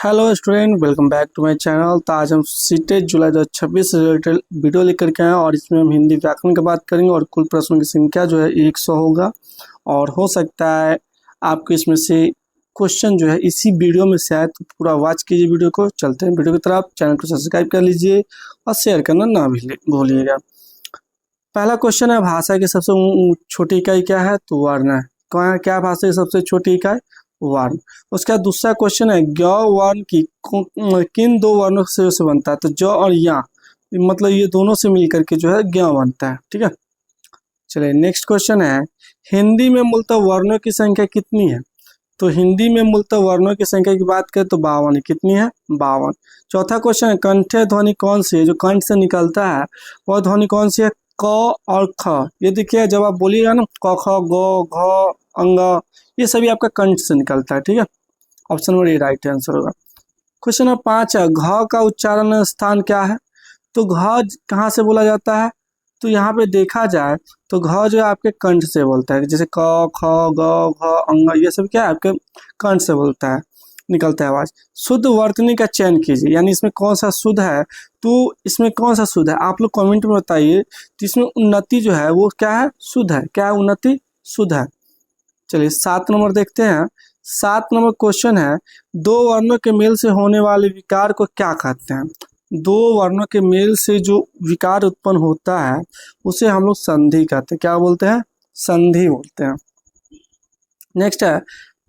Hello student, welcome back to my channel. तो आज हम सीटेट जुलाई 2026 से रिलेटेड वीडियो लेकर के आए हैं और इसमें हम हिंदी व्याकरण की बात करेंगे और कुल प्रश्नों की संख्या जो है 100 होगा। और हो सकता है आपको इसमें से क्वेश्चन जो है इसी वीडियो में से आए, तो पूरा वॉच कीजिए वीडियो को। चलते हैं वीडियो की तरफ। चैनल को सब्सक्राइब कर लीजिए और शेयर करना ना भूलिएगा। पहला क्वेश्चन है, भाषा की सबसे छोटी इकाई क्या है? तो वर्ण है। क्या भाषा की सबसे छोटी इकाई? वर्ण। उसका दूसरा क्वेश्चन है, ज्ञ वर्ण की किन दो वर्णों से बनता है? तो ज और या, मतलब ये दोनों से मिलकर के जो है ज्ञ बनता है। ठीक है, चलिए नेक्स्ट क्वेश्चन है, हिंदी में मूलतः वर्णों की संख्या कितनी है? तो हिंदी में मूलतः वर्णों की संख्या की बात करें तो 52 है। कितनी है? 52। चौथा क्वेश्चन है, कंठ्य ध्वनि कौन सी है? जो कंठ से निकलता है वह ध्वनि कौन सी है? क और ख। ये देखिए, जब आप बोलिएगा ना क ख ग घ अंग, ये सभी आपका कंठ से निकलता है। ठीक है, option number A right answer होगा। क्वेश्चन नंबर 5 है, घ का उच्चारण स्थान क्या है? तो घ कहाँ से बोला जाता है? तो यहाँ पे देखा जाए तो घ जो है आपके कंठ से बोलता है। जैसे क ख ग घ अंग, ये सब क्या है आपके कंठ से बोलता है, निकलता है आवाज। शुद्ध वर्तनी का चयन कीजिए, यानी इसमें कौन सा शुद्ध है? तो इसमें कौन सा शुद्ध है आप लोग कमेंट में बताइए। तो इसमें उन्नति जो है वो क्या है? शुद्ध है। क्या है? उन्नति शुद्ध है। चलिए 7 नंबर देखते हैं। 7 नंबर क्वेश्चन है, दो वर्णों के मेल से होने वाले विकार को क्या कहते हैं? दो वर्णों के मेल से जो विकार उत्पन्न होता है उसे हम लोग संधि कहते हैं। क्या बोलते हैं? संधि बोलते हैं। नेक्स्ट है,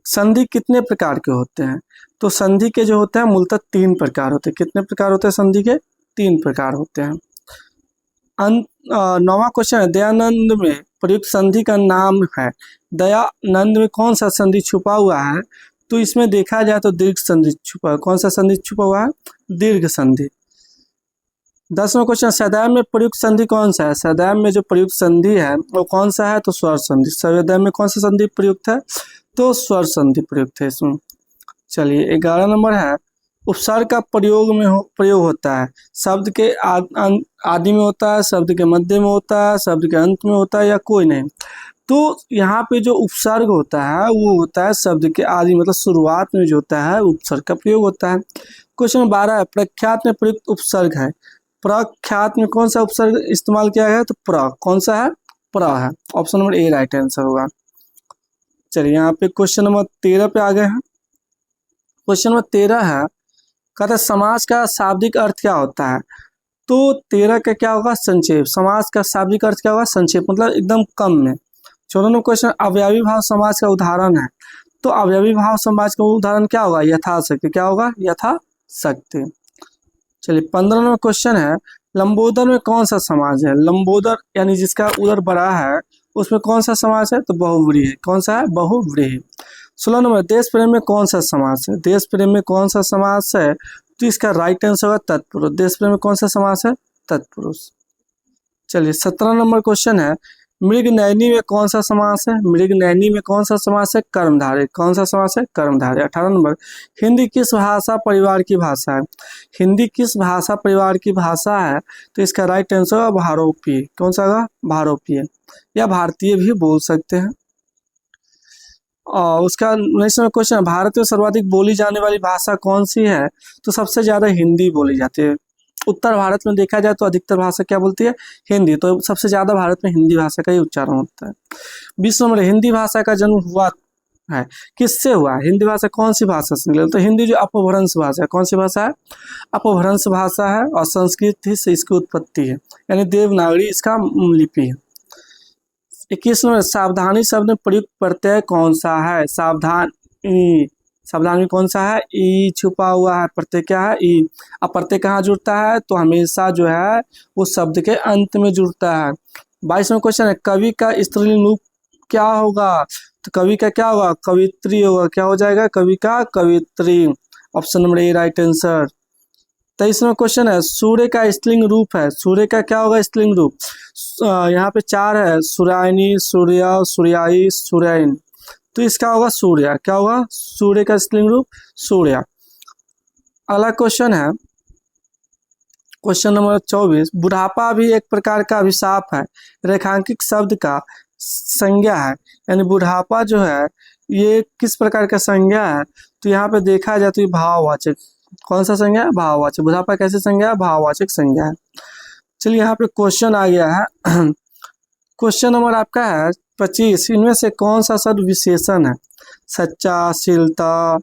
संधि कितने प्रकार के होते हैं? तो संधि के जो होते हैं मूलतः 3 प्रकार होते हैं। कितने प्रकार होते हैं संधि के? 3 प्रकार होते हैं। 9वां क्वेश्चन है, दयानंद में प्रयुक्त संधि का नाम है। दयानंद में कौन सा संधि छुपा हुआ है? तो इसमें देखा जाए तो दीर्घ संधि छुपा है। कौन सा संधि छुपा हुआ है? दीर्घ संधि। 10वां क्वेश्चन, सदैव में प्रयुक्त संधि कौन सा है? सदैव में जो प्रयुक्त संधि है वो कौन सा है? तो स्वर संधि। सदैव में कौन सा संधि प्रयुक्त है? तो स्वर संधि प्रयुक्त है इसमें। चलिए 11 नंबर है, उपसर्ग का प्रयोग होता है। शब्द के आदि में होता है, शब्द के मध्य में होता है, शब्द के अंत में होता है, या कोई नहीं। तो यहाँ पे जो उपसर्ग होता है वो होता है शब्द के आदि, मतलब शुरुआत में जो होता है उपसर्ग का प्रयोग होता है। क्वेश्चन 12 है, प्रख्यात में प्रयुक्त उपसर्ग है। प्रख्यात में कौन सा उपसर्ग इस्तेमाल किया गया है? तो प्र। कौन सा है? प्र है। Option number A right answer होगा। चलिए यहाँ पे क्वेश्चन नंबर 13 पे आ गए हैं। क्वेश्चन नंबर 13 है, कहता है समास का शाब्दिक अर्थ क्या होता है? तो 13 का क्या होगा? संक्षेप। समास का शाब्दिक अर्थ क्या होगा? संक्षेप, मतलब एकदम कम में। 14 नंबर क्वेश्चन, अवयवी भाव समास का उदाहरण है। तो अवयवी भाव समास का उदाहरण क्या होगा? यथाशक्ति। क्या होगा? यथाशक्ति। चलिए 15 नंबर क्वेश्चन है, लंबोदर में कौन सा समास है? लंबोदर यानी जिसका उदर बड़ा है उसमें कौन सा समास है? तो बहुव्रीहि। कौन सा है? बहुव्रीहि। 16 नंबर, देश प्रेम में कौन सा समास है? देश प्रेम में कौन सा समास है? तो इसका राइट आंसर होगा तत्पुरुष। देश प्रेम में कौन सा समास है? तत्पुरुष। चलिए 17 नंबर क्वेश्चन है, मृग नयनी में कौन सा समास है? मृग नयनी में कौन सा समास है? कर्मधारय। कौन सा समास है? कर्मधारय। 18 नंबर, हिंदी किस भाषा परिवार की भाषा है? हिंदी किस भाषा परिवार की भाषा है? तो इसका राइट आंसर होगा भारोपीय। कौन सा होगा? भारोपीय, या भारतीय भी बोल सकते हैं। और उसका नेक्स्ट क्वेश्चन है, भारत में सर्वाधिक बोली जाने वाली भाषा कौन सी है? तो सबसे ज्यादा हिंदी बोली जाती है। उत्तर भारत में देखा जाए तो अधिकतर भाषा क्या बोलती है? हिंदी। तो सबसे ज्यादा भारत में हिंदी भाषा का ही उच्चारण होता है। 20 नंबर, हिंदी भाषा का जन्म हुआ है किससे हुआ? हिंदी भाषा कौन सी भाषा से निकली? तो हिंदी जो अपभ्रंश भाषा है। कौन सी भाषा है? अपभ्रंश भाषा है, और संस्कृत ही से इसकी उत्पत्ति है, यानी देवनागरी इसका लिपि है। 21 नंबर, सावधानी शब्द में प्रयुक्त प्रत्यय कौन सा है? सावधानी। सावधान में कौन सा है? ई छुपा हुआ है। प्रत्यय क्या है? ई। अब प्रत्यय कहाँ जुड़ता है? तो हमेशा जो है वो शब्द के अंत में जुड़ता है। 22वां क्वेश्चन है, कवि का स्त्रीलिंग रूप क्या होगा? तो कवि का क्या होगा? कवित्री होगा। क्या हो जाएगा? कवि का कवित्री। Option number A right answer. 23वां क्वेश्चन है, सूर्य का स्त्रीलिंग रूप है। सूर्य का क्या होगा स्त्रीलिंग रूप? यहाँ पे 4 है, सूर्यायनी, सूर्या, सूर्याई, सूर्यायन। तो इसका होगा सूर्य। क्या होगा? सूर्य का स्त्रीलिंग रूप सूर्य। अगला क्वेश्चन है क्वेश्चन नंबर 24, बुढ़ापा भी एक प्रकार का अभिशाप है, रेखांकित शब्द का संज्ञा है। यानी बुढ़ापा जो है ये किस प्रकार का संज्ञा है, तो यहाँ पे देखा जाए तो ये भाववाचक, कौन सा संज्ञा है, भाववाचक। बुढ़ापा कैसे संज्ञा है, भाववाचक संज्ञा है। चलिए यहाँ पे क्वेश्चन आ गया है क्वेश्चन नंबर आपका है 25, इनमें से कौन सा शब्द विशेषण है, सच्चा, शीलता,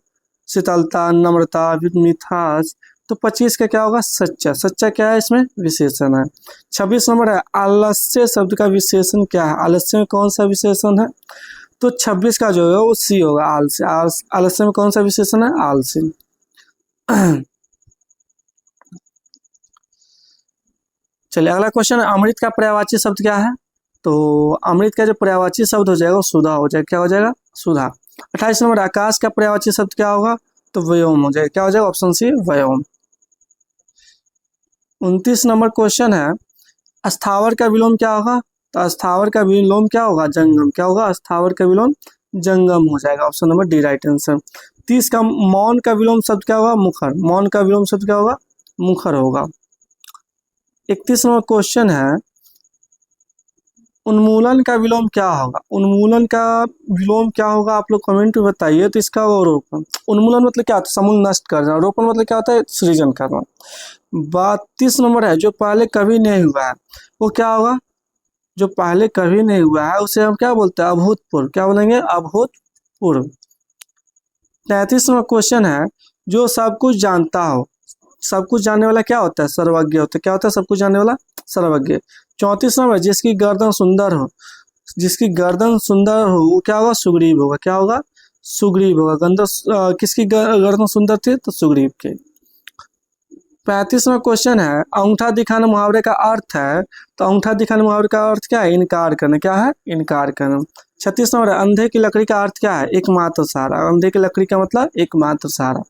शीतलता, नम्रता, मिठास। तो 25 का क्या होगा, सच्चा। सच्चा क्या है, इसमें विशेषण है। 26 नंबर है आलस्य शब्द का विशेषण क्या है, आलस्य में कौन सा विशेषण है, तो 26 का जो है वो सी होगा, आलस्य। आलस्य में कौन सा विशेषण है, आलस्य। चलिए अगला क्वेश्चन है अमृत का पर्यायवाची शब्द क्या है, तो अमृत का जो पर्यायवाची शब्द हो जाएगा वो सुधा हो जाएगा, क्या हो जाएगा, सुधा। 28 नंबर आकाश का पर्यायवाची शब्द क्या होगा, तो व्योम हो जाएगा, क्या हो जाएगा, ऑप्शन सी व्योम। 29 नंबर क्वेश्चन है अस्थावर का विलोम क्या होगा, तो अस्थावर का विलोम क्या होगा, जंगम। क्या होगा, अस्थावर का विलोम जंगम हो जाएगा, option number D right answer. 30 का मौन का विलोम शब्द क्या होगा, मुखर। मौन का विलोम शब्द क्या होगा, मुखर होगा। 31 नंबर क्वेश्चन है उन्मूलन का विलोम क्या होगा। उन्मूलन का विलोम क्या होगा, आप लोग कमेंट में बताइए। तो इसका वो रोपण, उन्मूलन मतलब क्या होता है, समूल नष्ट करना। रोपण मतलब क्या होता है, सृजन करना। 32 नंबर है जो पहले कभी नहीं हुआ है, वो क्या होगा, जो पहले कभी नहीं हुआ है उसे हम क्या बोलते हैं, अभूतपूर्व। क्या बोलेंगे, अभूतपूर्व। 33 नंबर क्वेश्चन है जो सब कुछ जानता हो। सब कुछ जानने वाला क्या होता है, सर्वज्ञ होता है। क्या होता है, सब कुछ जानने वाला सर्वज्ञ। 34 नंबर जिसकी गर्दन सुंदर हो, जिसकी गर्दन सुंदर हो वो क्या होगा, सुग्रीव होगा। क्या होगा, सुग्रीव होगा। किसकी गर्दन सुंदर थी, तो सुग्रीव के। 35 नंबर क्वेश्चन है अंगूठा दिखाना मुहावरे का अर्थ है, तो अंगूठा दिखाने मुहावरे का अर्थ क्या है, इनकार करना। क्या है, इनकार करना। 36 नंबर अंधे की लकड़ी का अर्थ क्या है, एकमात्र सहारा। अंधे की लकड़ी का मतलब एकमात्र सहारा।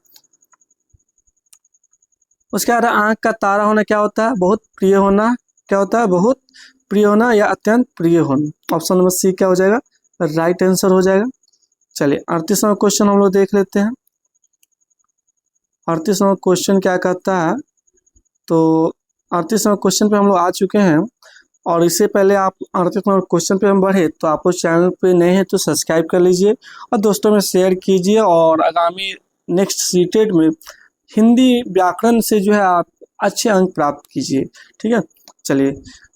उसके बाद आंख का तारा होना क्या होता है, बहुत प्रिय होना। क्या होता है, बहुत प्रिय होना या अत्यंत प्रिय होना। ऑप्शन नंबर सी क्या हो जाएगा, राइट आंसर हो जाएगा। चलिए 38 नंबर क्वेश्चन हम लोग देख लेते हैं। 38 नंबर क्वेश्चन क्या कहता है, तो 38 नंबर क्वेश्चन पे हम लोग आ चुके हैं। और इससे पहले आप 38 नंबर क्वेश्चन पे हम बढ़े तो आप उस चैनल पे नए हैं तो सब्सक्राइब कर लीजिए और दोस्तों में शेयर कीजिए। और आगामी नेक्स्ट सीटेट में हिंदी व्याकरण से जो है आप अच्छे अंक प्राप्त कीजिए, ठीक है। चलिए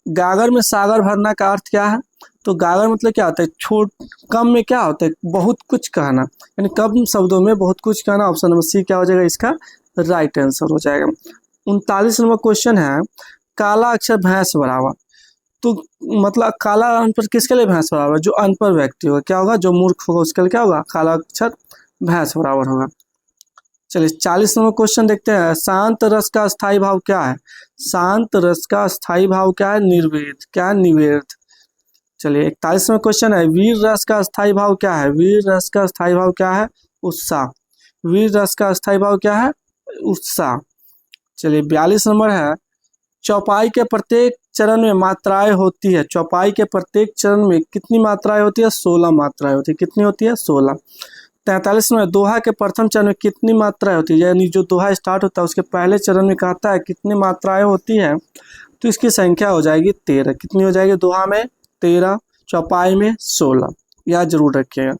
गागर में सागर भरना का अर्थ क्या है, तो गागर मतलब क्या होता है, कम में क्या होता है, बहुत कुछ कहना, यानी कम शब्दों में बहुत कुछ कहना। ऑप्शन नंबर सी क्या हो जाएगा, इसका राइट आंसर हो जाएगा। 39 नंबर क्वेश्चन है काला अक्षर भैंस बराबर, तो मतलब काला अनपढ़ किसके लिए भैंस बराबर, जो अनपढ़ व्यक्ति होगा। क्या होगा, जो मूर्ख होगा उसके लिए क्या होगा, काला अक्षर भैंस बराबर होगा। चलिए 40 नंबर क्वेश्चन देखते हैं शांत रस का स्थायी भाव क्या है। शांत रस का स्थायी भाव क्या है, निर्वेद। क्या है, निवेद। चलिए 41 नंबर क्वेश्चन है वीर रस का स्थायी भाव क्या है। वीर रस का स्थायी भाव क्या है, उत्साह। वीर रस का स्थायी भाव क्या है, उत्साह। चलिए 42 नंबर है चौपाई के प्रत्येक चरण में मात्राएं होती है। चौपाई के प्रत्येक चरण में कितनी मात्राएं होती है, 16 मात्राएं होती है। कितनी होती है, 16। 43 में दोहा के प्रथम चरण में कितनी मात्राएं होती है, यानी जो दोहा स्टार्ट होता है उसके पहले चरण में कहता है कितनी मात्राएं होती है, तो इसकी संख्या हो जाएगी 13। कितनी हो जाएगी, दोहा में 13, चौपाई में 16, यह जरूर रखिएगा।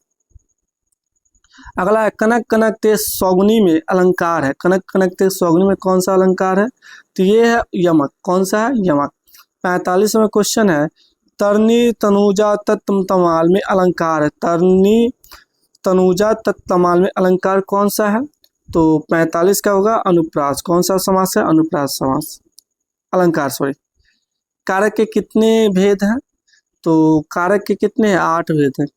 अगला है कनक कनक ते सौगुनी में अलंकार है। कनक कनक ते सौगुनी में कौन सा अलंकार है, तो ये है यमक। कौन सा है, यमक। 45 में क्वेश्चन है तरनी तनुजा तत्तमाल में अलंकार है। तरनी तनुजा तत्तमाल में अलंकार कौन सा है, तो 45 का होगा अनुप्रास। कौन सा समास है, अनुप्रास समास, अलंकार सॉरी। कारक के कितने भेद हैं, तो कारक के कितने 8 भेद हैं।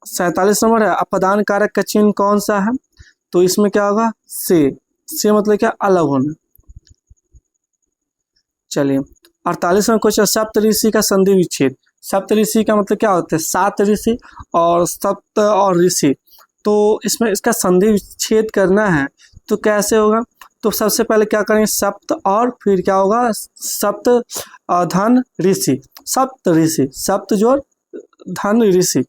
47 नंबर है अपदान कारक का चिन्ह कौन सा है, तो इसमें क्या होगा, से मतलब क्या, अलग होना। चलिए 48 में क्वेश्चन सप्त ऋषि का संधि विच्छेद। सप्त ऋषि का मतलब क्या होता है, 7 ऋषि और सप्त और ऋषि, तो इसमें इसका संधि विच्छेद करना है तो कैसे होगा, तो सबसे पहले क्या करेंगे, सप्त और फिर क्या होगा, सप्त धन ऋषि, सप्त ऋषि, सप्त जोड़ धन ऋषि,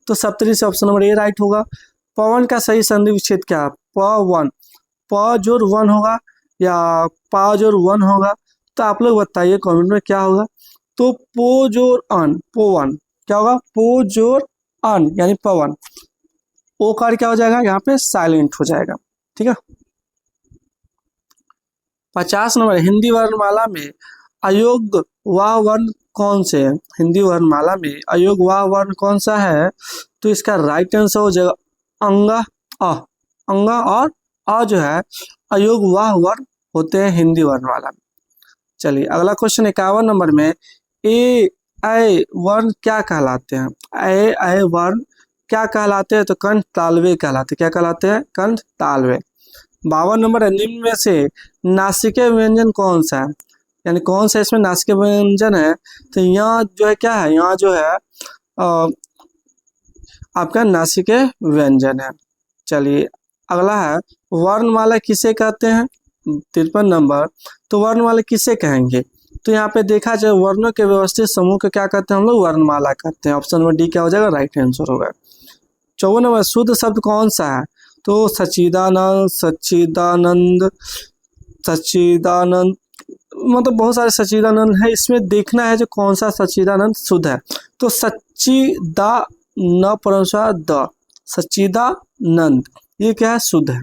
तो सप्त ऋषि ऑप्शन नंबर ए राइट होगा। पवन का सही संधि विच्छेद क्या है, पवन, प जोड़ वन होगा या पा जोड़ वन होगा, तो आप लोग बताइए कमेंट में क्या होगा। तो पो जोड़ अन, पोवन, क्या होगा, पो जोड़ अन यानी पवन, ओकार क्या हो जाएगा, यहाँ पे साइलेंट हो जाएगा। ठीक है। 50 नंबर, हिंदी वर्णमाला में अयोग्य वाह वर्ण कौन से है? हिंदी वर्णमाला में अयोग्य वाह वर्ण कौन सा है? तो इसका राइट आंसर हो जाएगा अंगा अ। अंगा और अ जो है अयोग्य वाह वर्ण होते हैं हिंदी वर्णमाला में। चलिए अगला क्वेश्चन 51 नंबर में, ए ऐ वर्ण क्या कहलाते हैं? ए ऐ वर्ण क्या कहलाते हैं? तो कंठ तालवे कहलाते हैं। क्या कहलाते हैं? कंठ तालवे। 52 नंबर है, निम्न में से नासिके व्यंजन कौन सा है? यानी कौन सा इसमें नासिके व्यंजन है? तो यहाँ जो है क्या है, यहाँ जो है आपका नासिके व्यंजन है। चलिए अगला है, वर्णमाला किसे कहते हैं? 53 नंबर, तो वर्णमाला किसे कहेंगे? तो यहाँ पे देखा जाए वर्णों के व्यवस्थित समूह को क्या कहते हैं हम लोग? वर्णमाला कहते हैं। ऑप्शन नंबर डी क्या हो जाएगा? राइट आंसर होगा। 54 नंबर, शुद्ध शब्द कौन सा है? तो सच्चिदानंद, सच्चिदानंद, सच्चिदानंद, मतलब बहुत सारे सच्चिदानंद है, इसमें देखना है जो कौन सा सच्चिदानंद शुद्ध है। तो सच्चिदा न परंपरा द, सच्चिदानंद, ये क्या है? शुद्ध है।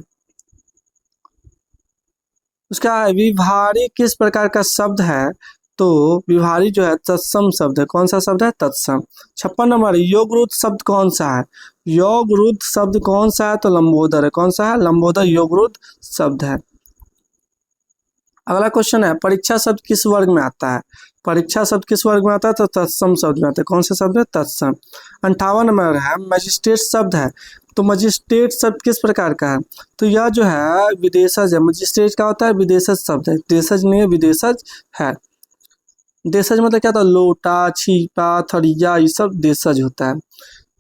उसका विभारी किस प्रकार का शब्द है? तो विभारी जो है तत्सम शब्द है। कौन सा शब्द है? तत्सम। 56 नंबर, योगरूढ़ शब्द कौन सा है? योगरूढ़ शब्द कौन सा है? तो लंबोदर है। कौन सा है? लंबोदर योगरूढ़ शब्द है। अगला क्वेश्चन है, परीक्षा शब्द किस वर्ग में आता है? परीक्षा शब्द किस वर्ग में आता है? तो तत्सम शब्द में आता है। कौन सा शब्द है? तत्सम। 58 नंबर है, मजिस्ट्रेट शब्द है। तो मजिस्ट्रेट शब्द किस प्रकार का है? तो यह जो है विदेशज है। मजिस्ट्रेट क्या होता है? विदेशज शब्द है। देशज नहीं है, विदेशज है। देशज मतलब क्या था? लोटा, छीपा, थरिया, ये सब देशज होता है।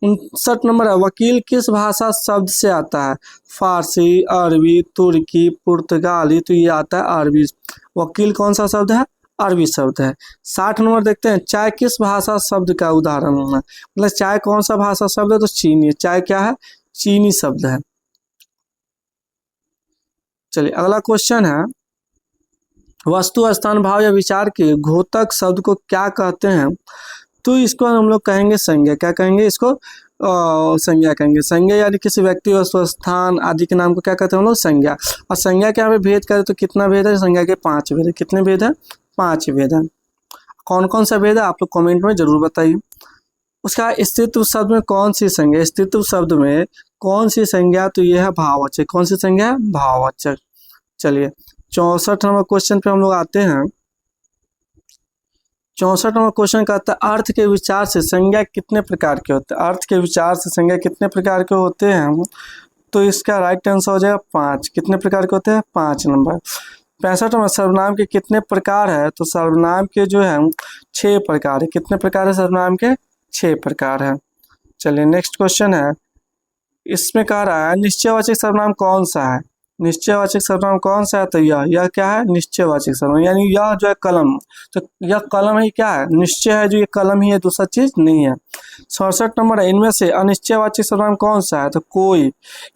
59 नंबर है, वकील किस भाषा शब्द से आता है? फारसी, अरबी, तुर्की, पुर्तगाली, तो ये आता है अरबी। वकील कौन सा शब्द है? अरबी शब्द है। 60 नंबर देखते हैं, चाय किस भाषा शब्द का उदाहरण है? मतलब चाय कौन सा भाषा शब्द है? तो चीनी। चाय क्या है? चीनी शब्द है। चलिए अगला क्वेश्चन है, वस्तु, स्थान, भाव या विचार के घोतक शब्द को क्या कहते हैं? तो इसको हम लोग कहेंगे संज्ञा। क्या कहेंगे इसको? संज्ञा कहेंगे। संज्ञा यानी किसी व्यक्ति, वस्तु, स्थान आदि के नाम को क्या कहते हैं हम लोग? संज्ञा। और संज्ञा के यहाँ पे भेद करें तो कितना भेद है? संज्ञा के 5 भेद है। कितने भेद है? 5 भेद है। कौन कौन सा भेद है आप लोग कमेंट में जरूर बताइए। उसका अस्तित्व शब्द में कौन सी संज्ञा? अस्तित्व शब्द में कौन सी संज्ञा? तो ये है भाववाचक। कौन सी संज्ञा है? भाववाचक। चलिए 64 नंबर क्वेश्चन पे हम लोग आते हैं। 64 नंबर क्वेश्चन कहता है, अर्थ के विचार से संज्ञा कितने प्रकार के होते हैं? अर्थ के विचार से संज्ञा कितने प्रकार के होते हैं? तो इसका राइट आंसर हो जाएगा 5। कितने प्रकार के होते हैं? 5 नंबर। 65 नंबर, सर्वनाम के कितने प्रकार है? तो सर्वनाम के जो है 6 प्रकार है। कितने प्रकार है सर्वनाम के? 6 प्रकार है। चलिए नेक्स्ट क्वेश्चन है, इसमें कह रहा है निश्चयवाचक सर्वनाम कौन सा है? निश्चयवाचक सर्वनाम कौन सा है? तो यह क्या है? निश्चयवाचक सर्वनाम, यानी यह जो है कलम, तो यह कलम ही क्या है? निश्चय है, जो ये कलम ही है, दूसरा चीज नहीं है। 67 नंबर है, इनमें से अनिश्चयवाचक सर्वनाम कौन सा है? तो कोई,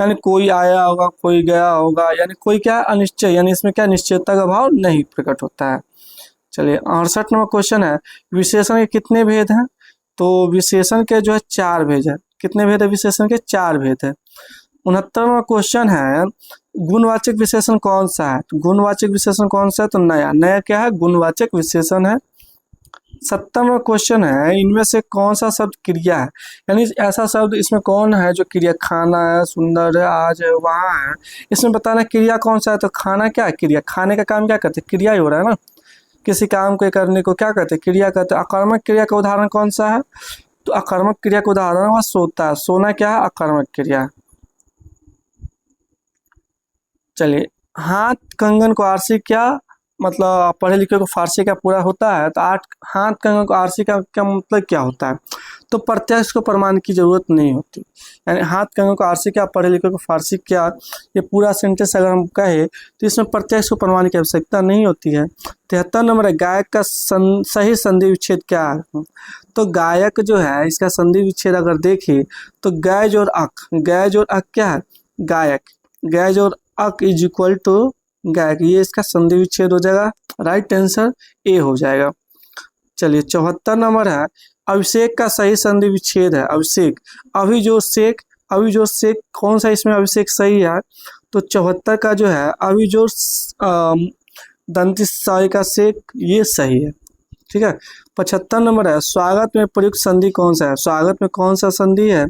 यानी कोई आया होगा, कोई गया होगा, यानी कोई क्या है? अनिश्चय, यानी इसमें क्या निश्चयता का भाव नहीं प्रकट होता है। चलिए 68 नंबर क्वेश्चन है, विशेषण के कितने भेद हैं? तो विशेषण के जो है 4 भेद है। कितने भेद है विशेषण के? 4 भेद है। 69वां क्वेश्चन है, गुणवाचक विशेषण कौन सा है? तो गुणवाचक विशेषण कौन सा है? तो नया। नया क्या है? गुणवाचक विशेषण है। 70वां क्वेश्चन है, इनमें से कौन सा शब्द क्रिया है? यानी ऐसा शब्द इसमें कौन है जो क्रिया? खाना है, सुंदर है, आज है, वहाँ है, इसमें बताना क्रिया कौन सा है? तो खाना क्या है? क्रिया। खाने का काम क्या करते? क्रिया ही हो रहा है ना। किसी काम को करने को क्या कहते? क्रिया कहते हैं। अकर्मक क्रिया का उदाहरण कौन सा है? तो अकर्मक क्रिया का उदाहरण हुआ सोता है। सोना क्या है? अकर्मक क्रिया। चलिए, हाथ कंगन को आरसी क्या मतलब? पढ़े लिखे को फारसी का पूरा होता है, तो हाथ कंगन को आरसी का क्या मतलब क्या होता है? तो प्रत्यक्ष को प्रमाण की जरूरत नहीं होती। यानी हाथ कंगन को आरसी क्या, पढ़े लिखे को फारसी क्या, ये पूरा सेंटेंस अगर हम कहे तो इसमें प्रत्यक्ष को प्रमाण की आवश्यकता नहीं होती है। 73 नंबर है, गायक का सही संधि विच्छेद क्या है? तो गायक जो है, इसका संधि विच्छेद अगर देखें तो गैज और अक, गैज और अक क्या है? गायक। गैज और अक इज इक्वल टू गायक, ये इसका संधि विच्छेद हो जाएगा। राइट आंसर ए हो जाएगा। चलिए 74 नंबर है, अभिषेक का सही संधि विच्छेद है। अभिषेक, अभी जो शेख, अभिजोड़ शेख कौन सा इसमें अभिषेक सही है? तो 74 का जो है अभिजोड़ दंती साई का शेख, ये सही है। ठीक है। 75 नंबर है स्वागत में प्रयुक्त संधि कौन सा है? स्वागत में कौन सा संधि है?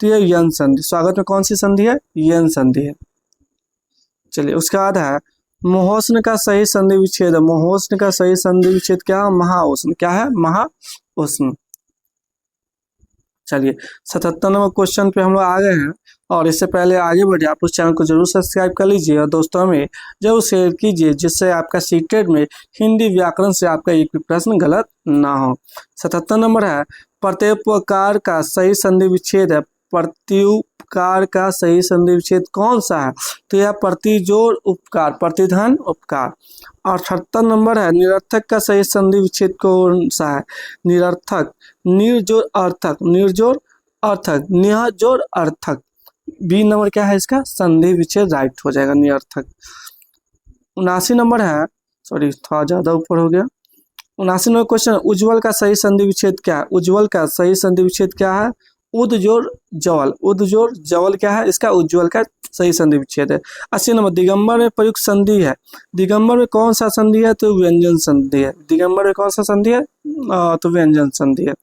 तो ये यन संधि। स्वागत में कौन सी संधि है? यन संधि है। चलिए उसके बाद है मोहोष्ण का सही संधि विच्छेद। मोहोष्ण का सही संधि विच्छेद क्या है? महाउष्ण। क्या है? महाउष्ण। चलिए 77 नंबर क्वेश्चन पे हम लोग आ गए हैं, और इससे पहले आगे बढ़े आप उस चैनल को जरूर सब्सक्राइब कर लीजिए और दोस्तों में जरूर शेयर कीजिए, जिससे आपका सीटेट में हिंदी व्याकरण से आपका एक भी प्रश्न गलत ना हो। 77 नंबर है प्रत्युपकार का सही संधि विच्छेद है। प्रत्युपकार का सही संधि विच्छेद कौन सा है? तो यह प्रतिजोड़ उपकार, प्रतिधन उपकार। 78 नंबर है निरर्थक का सही संधि विच्छेद कौन सा है? निरर्थक, निर्जोड़ अर्थक, निर्जोड़ अर्थक, निजोड़ अर्थक। बी नंबर क्या है इसका? संधि विच्छेद राइट हो जाएगा, निरर्थक। 79 नंबर है, सॉरी थोड़ा ज्यादा ऊपर हो गया। 79 नंबर क्वेश्चन, उज्ज्वल का सही संधि विच्छेद क्या है? उज्ज्वल का सही संधि विच्छेद क्या है? उदजोड़ जवल। उदजोड़ जवल क्या है इसका? उज्ज्वल का सही संधि विच्छेद है। 80 नंबर दिगंबर में प्रयुक्त संधि है। दिगंबर में कौन सा संधि है? तो व्यंजन संधि है। दिगंबर में कौन सा संधि है? तो व्यंजन संधि है।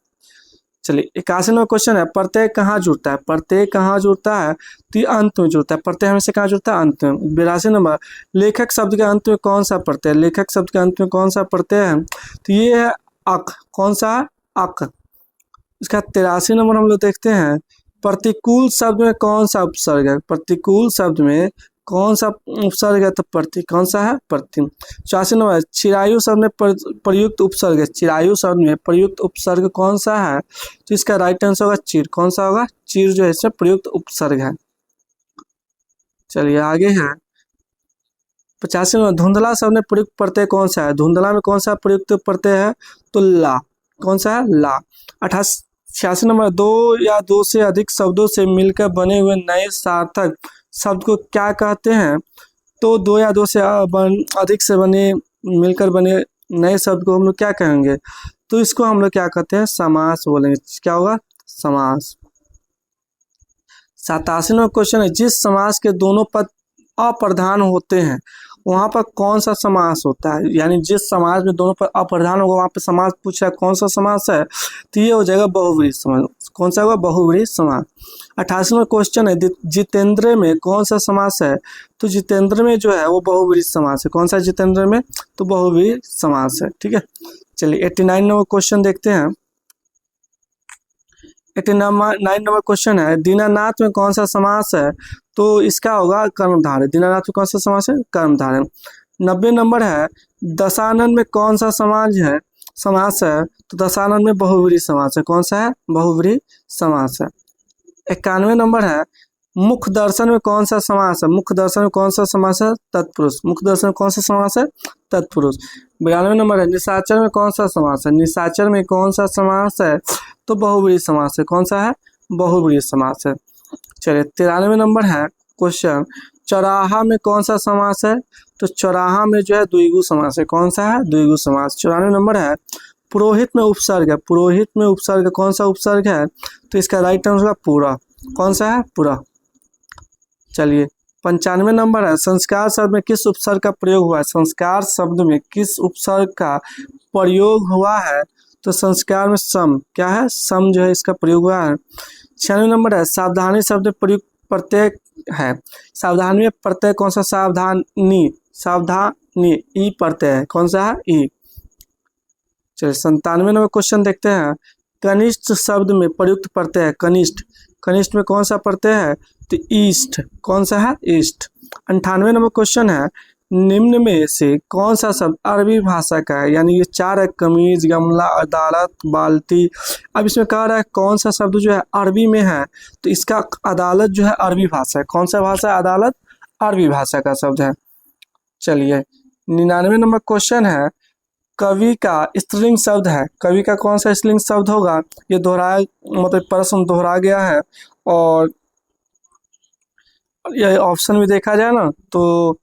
चलिए 81 नंबर क्वेश्चन है प्रत्यय कहाँ जुड़ता है? प्रत्यय कहाँ जुड़ता है? तो अंत में जुड़ता है। प्रत्यय हमेशा कहाँ जुड़ता है? अंत में। 82 नंबर लेखक शब्द के अंत में कौन सा प्रत्यय? लेखक शब्द के अंत में कौन सा प्रत्यय है? तो ये है अक। कौन सा है? अक। इसका 83 नंबर हम लोग देखते हैं प्रतिकूल शब्द में कौन सा उपसर्ग है? प्रतिकूल शब्द में कौन सा उपसर्ग है? तो प्रति। कौन सा है? प्रति। 84 नंबर चिरायु शब्द में प्रयुक्त उपसर्ग है। चिरायु शब्द में प्रयुक्त उपसर्ग कौन सा है? तो इसका राइट आंसर होगा चीर। कौन सा होगा? चीर जो है इसमें प्रयुक्त उपसर्ग है। चलिए आगे है 85 नंबर धुंधला शब्द में प्रयुक्त प्रत्यय कौन सा है? धुंधला में कौन सा प्रयुक्त प्रत्यय है? तो ला। कौन सा है? ला। 86 नंबर दो या दो से अधिक शब्दों से मिलकर बने हुए नए सार्थक शब्द को क्या कहते हैं? तो दो या दो से अधिक से बने मिलकर बने नए शब्द को हम लोग क्या कहेंगे? तो इसको हम लोग क्या कहते हैं? समास बोलेंगे। क्या होगा? समास। 87 नंबर क्वेश्चन है जिस समास के दोनों पद अप्रधान होते हैं वहां पर कौन सा समास होता है? यानी जिस समाज में दोनों पद अप्रधान होगा वहां पर समास पूछा है कौन सा समास है? तो ये हो जाएगा बहुव्रीहि समास। कौन सा होगा? बहुव्रीहि समास। 88 नंबर क्वेश्चन है जितेंद्र में कौन सा समास है? तो जितेंद्र में जो है वो बहुव्रीहि समास है। कौन सा जितेंद्र में? तो बहुव्रीहि समास है। ठीक है। चलिए 89 नंबर क्वेश्चन देखते हैं। 89 नंबर क्वेश्चन है दीनानाथ में कौन सा समास है? तो इसका होगा कर्मधारय। दीनानाथ में कौन सा समास है? कर्मधारय। 90 नंबर है दशानन में कौन सा समास है? तो दशानन में बहुव्रीहि समास है। कौन सा है? बहुव्रीहि समास है। 91 नंबर है मुख दर्शन में कौन सा समास है? मुख दर्शन में कौन सा समास है? तत्पुरुष। मुख दर्शन में कौन सा समास है? तत्पुरुष। 92 नंबर है निशाचर में कौन सा समास है? निशाचर में कौन सा समास है? तो बहुव्रीहि समास है। कौन सा है? बहुव्रीहि समास है। चलिए 93 नंबर है क्वेश्चन चौराहा में कौन सा समास है? तो चौराहा में जो है द्विगु समास है। कौन सा है? द्विगु समास। 94 नंबर है पुरोहित में उपसर्ग है। पुरोहित में उपसर्ग कौन सा उपसर्ग है? तो इसका राइट आंसर होगा पूरा। कौन सा है? पूरा। चलिए 95 नंबर है संस्कार शब्द में किस उपसर्ग का प्रयोग हुआ है? संस्कार शब्द में किस उपसर्ग का प्रयोग हुआ है? तो संस्कार में सम। क्या है? सम जो है इसका प्रयोग हुआ है। 96 नंबर है सावधानी शब्द में प्रयुक्त प्रत्यय है। सावधानी में प्रत्यय कौन सा? सावधानी। सावधानी ई प्रत्यय है। कौन सा है? ई। चलिए 97 नंबर क्वेश्चन देखते हैं कनिष्ठ शब्द में प्रयुक्त प्रत्यय है। कनिष्ठ। कनिष्ठ में कौन सा प्रत्यय है? तो ईस्ट। कौन सा है? ईस्ट। 98 नंबर क्वेश्चन है निम्न में से कौन सा शब्द अरबी भाषा का है? यानी ये चार है कमीज, गमला, अदालत, बाल्टी। अब इसमें कह रहा है कौन सा शब्द जो है अरबी में है? तो इसका अदालत जो है अरबी भाषा है। कौन सा भाषा है? अदालत अरबी भाषा का शब्द है। चलिए 99 नंबर क्वेश्चन है कवि का स्त्रीलिंग शब्द है। कवि का कौन सा स्त्रीलिंग शब्द होगा? ये दोहराया मतलब प्रश्न दोहरा गया है, और ये ऑप्शन में देखा जाए ना तो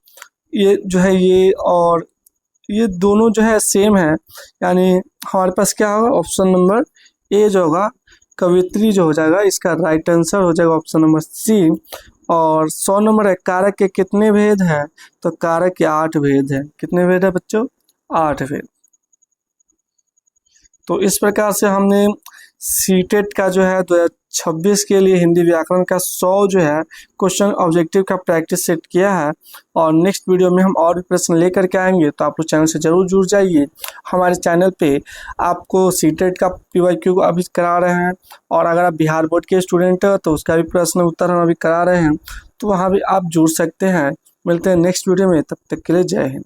ये जो है ये और ये दोनों जो है सेम है। यानी हमारे पास क्या होगा? ऑप्शन नंबर ए जो होगा कवियत्री जो हो जाएगा इसका राइट आंसर हो जाएगा ऑप्शन नंबर सी। और 100 नंबर है, कारक के कितने भेद हैं? तो कारक के 8 भेद हैं। कितने भेद है बच्चों? 8 भेद। तो इस प्रकार से हमने सीटेट का जो है 2026 के लिए हिंदी व्याकरण का 100 जो है क्वेश्चन ऑब्जेक्टिव का प्रैक्टिस सेट किया है। और नेक्स्ट वीडियो में हम और भी प्रश्न लेकर के आएंगे, तो आप लोग चैनल से जरूर जुड़ जाइए। हमारे चैनल पे आपको सीटेट का PYQ अभी करा रहे हैं, और अगर आप बिहार बोर्ड के स्टूडेंट हैं तो उसका भी प्रश्न उत्तर हम अभी करा रहे हैं, तो वहाँ भी आप जुड़ सकते हैं। मिलते हैं नेक्स्ट वीडियो में, तब तक के लिए जय हिंद।